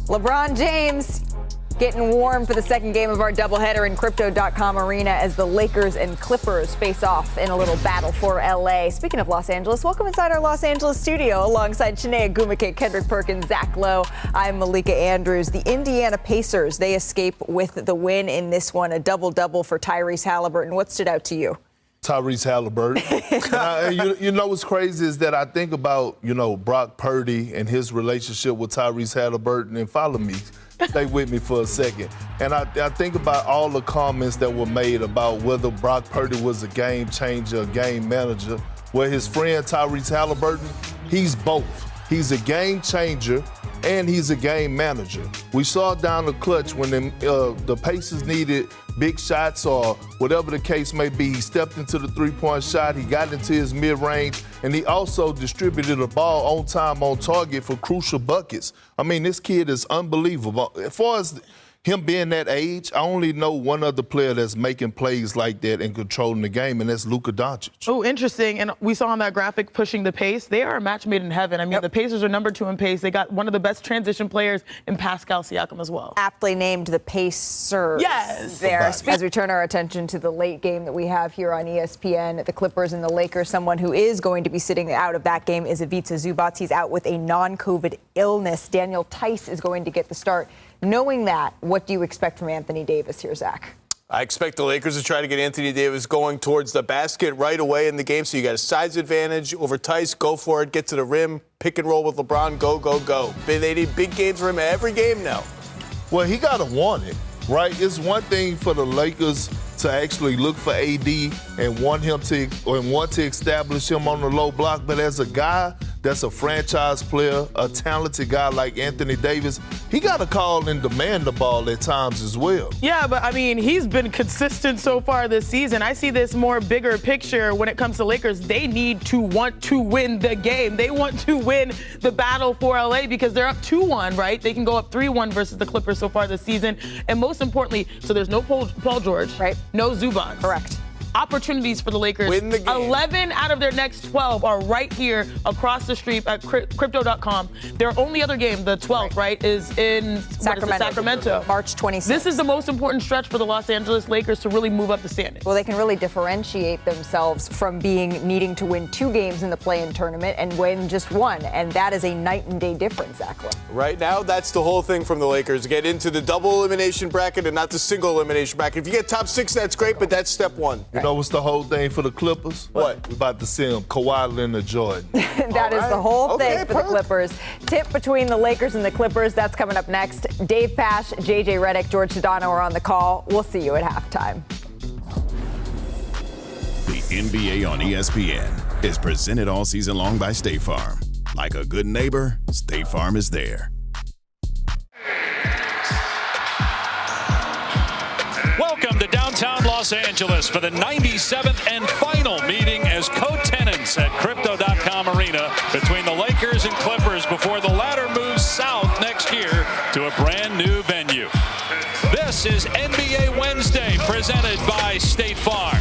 LeBron James getting warm for the second game of our doubleheader in Crypto.com Arena as the Lakers and Clippers face off in a little battle for LA. Speaking of Los Angeles, welcome inside our Los Angeles studio alongside Chiney Agumake, Kendrick Perkins, Zach Lowe. I'm Malika Andrews. The Indiana Pacers, they escape with the win in this one, a double-double for Tyrese Halliburton. What stood out to you? Tyrese Halliburton. You know what's crazy is that I think about, Brock Purdy and his relationship with Tyrese Halliburton, and follow me. Stay with me for a second. And I think about all the comments that were made about whether Brock Purdy was a game changer, a game manager. Well, his friend Tyrese Halliburton, he's both. He's a game changer and he's a game manager. We saw down the clutch when the Pacers needed big shots or whatever the case may be. He stepped into the three-point shot, he got into his mid-range, and he also distributed the ball on time, on target for crucial buckets. I mean, this kid is unbelievable. As far as him being that age, I only know one other player that's making plays like that and controlling the game, and that's Luka Doncic. Oh, interesting. And we saw on that graphic pushing the pace. They are a match made in heaven. I mean, The Pacers are number 2 in pace. They got one of the best transition players in Pascal Siakam as well. Aptly named the Pacers. Yes. There. As we turn our attention to the late game that we have here on ESPN, the Clippers and the Lakers, someone who is going to be sitting out of that game is Ivica Zubac. He's out with a non-COVID illness. Daniel Tice is going to get the start. Knowing that, what do you expect from Anthony Davis here, Zach? I expect the Lakers to try to get Anthony Davis going towards the basket right away in the game. So you got a size advantage over Tice. Go for it. Get to the rim. Pick and roll with LeBron. Go, go, go. They need big games for him every game now. Well, he got to want it, right? It's one thing for the Lakers to actually look for AD and want to establish him on the low block. But as a guy that's a franchise player, a talented guy like Anthony Davis, he got to call and demand the ball at times as well. Yeah, but I mean, he's been consistent so far this season. I see this more bigger picture when it comes to Lakers. They need to want to win the game. They want to win the battle for LA because they're up 2-1, right? They can go up 3-1 versus the Clippers so far this season. And most importantly, so there's no Paul George, right? No Zubac. Correct. Opportunities for the Lakers. Win the game. 11 out of their next 12 are right here across the street at Crypto.com. Their only other game, the 12th, right, is in Sacramento. March 26th. This is the most important stretch for the Los Angeles Lakers to really move up the standings. Well, they can really differentiate themselves from needing to win 2 games in the play-in tournament and win just 1. And that is a night and day difference, Zach. Right now, that's the whole thing from the Lakers. Get into the double elimination bracket and not the single elimination bracket. If you get top 6, that's great, but that's step 1. You know what's the whole thing for the Clippers? What? We're about to see them, Kawhi Leonard Jordan. That is the whole thing for the Clippers. Tip between the Lakers and the Clippers, that's coming up next. Dave Pasch, JJ Redick, George Sedano are on the call. We'll see you at halftime. The NBA on ESPN is presented all season long by State Farm. Like a good neighbor, State Farm is there. Welcome to downtown Los Angeles for the 97th and final meeting as co-tenants at Crypto.com Arena between the Lakers and Clippers before the latter moves south next year to a brand new venue. This is NBA Wednesday presented by State Farm.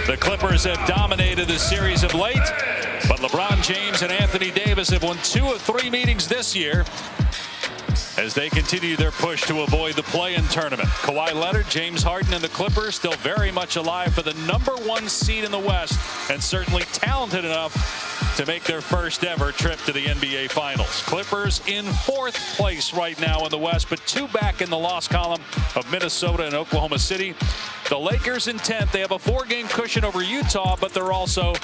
The Clippers have dominated the series of late, but LeBron James and Anthony Davis have won 2 of 3 meetings this year as they continue their push to avoid the play-in tournament. Kawhi Leonard, James Harden, and the Clippers still very much alive for the number 1 seed in the West and certainly talented enough to make their first ever trip to the NBA Finals. Clippers in 4th place right now in the West, but 2 back in the loss column of Minnesota and Oklahoma City. The Lakers in 10th. They have a 4-game cushion over Utah, but they're also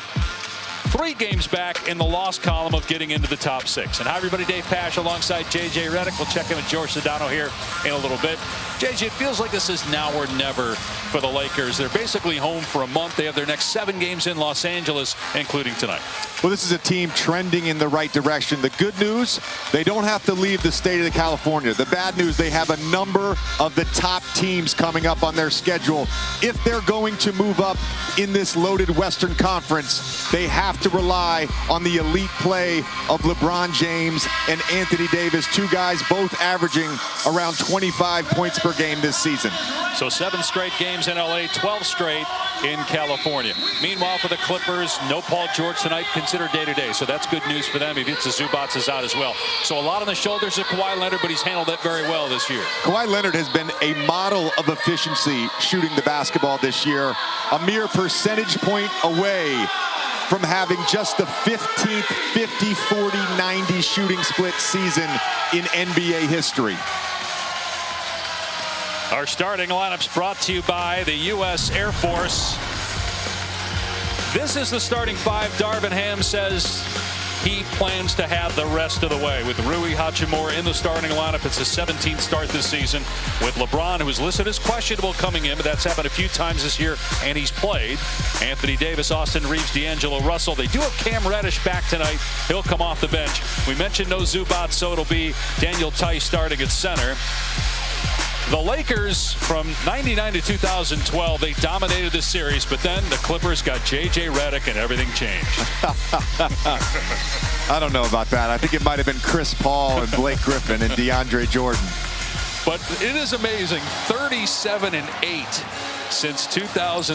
3 games back in the loss column of getting into the top 6. And hi, everybody. Dave Pasch alongside JJ Redick. We'll check in with George Sedano here in a little bit. JJ, it feels like this is now or never for the Lakers. They're basically home for a month. They have their next 7 games in Los Angeles, including tonight. Well, this is a team trending in the right direction. The good news, they don't have to leave the state of California. The bad news, they have a number of the top teams coming up on their schedule. If they're going to move up in this loaded Western Conference, they have have to rely on the elite play of LeBron James and Anthony Davis, two guys both averaging around 25 points per game this season. So 7 straight games in LA, 12 straight in California. Meanwhile, for the Clippers, no Paul George tonight, considered day-to-day. So that's good news for them. Ivica Zubac is out as well. So a lot on the shoulders of Kawhi Leonard, but he's handled that very well this year. Kawhi Leonard has been a model of efficiency shooting the basketball this year. A mere percentage point away from having just the 15th 50-40-90 shooting split season in NBA history. Our starting lineups brought to you by the U.S. Air Force. This is the starting 5. Darvin Ham says he plans to have the rest of the way. With Rui Hachimura in the starting lineup, it's his 17th start this season. With LeBron, who is listed as questionable coming in, but that's happened a few times this year, and he's played. Anthony Davis, Austin Reeves, D'Angelo Russell. They do have Cam Reddish back tonight. He'll come off the bench. We mentioned no Zubac, so it'll be Daniel Tice starting at center. The Lakers, from 99 to 2012, they dominated the series, but then the Clippers got J.J. Redick and everything changed. I don't know about that. I think it might have been Chris Paul and Blake Griffin and DeAndre Jordan. But it is amazing, 37-8 since 2000.